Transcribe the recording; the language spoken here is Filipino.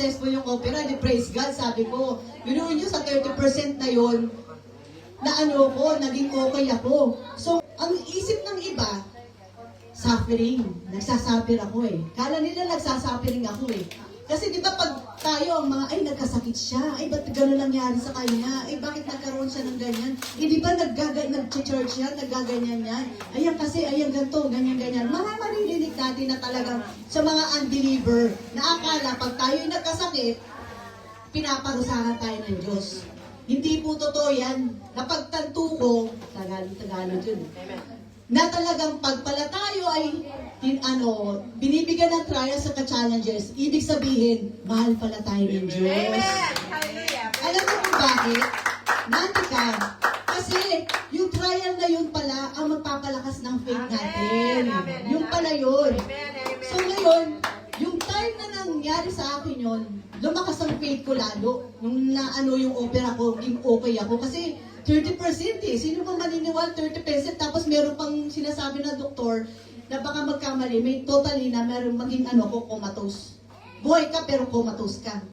successful yung opera, di praise God, sabi ko. Binuhin nyo sa 30% na yon na ano ko, naging okay ako. So, ang isip ng iba, suffering. Nagsasuffer ako eh. Kala nila nagsasuffering ako eh. Kasi di ba pag tayo, ang mga, ay nagkasakit siya, ay ba't gano'n nangyari sa kanya, ay bakit nagkaroon siya ng ganyan, eh di ba nag-church yan, naggaganyan yan, ayan kasi, ayan ganito, ganyan-ganyan. Maririnig natin na talagang sa mga unbeliever, na akala pag tayo nagkasakit, pinaparusahan tayo ng Diyos. Hindi po totoo yan. Napagtanto ko, Tagalog yun. Na talagang pagpala tayo ay binibigyan ng trials at challenges, ibig sabihin, mahal pala tayo ng Diyos. Amen! Hallelujah! Alam mo kung bakit? Nanti ka. Kasi yung trial na yun pala ang magpapalakas ng faith natin. Amen. Yung pala yun. Amen! Amen! So ngayon, yung time na nangyari sa akin yun, lumakas ang faith ko lalo. Nung yung opera ko, naging okay ako. Kasi 30% eh. Sino bang maniniwala 30%? Tapos meron pang sinasabi na doktor na baka magkamali, may totally na meron maging comatose. Buhay ka pero comatose ka.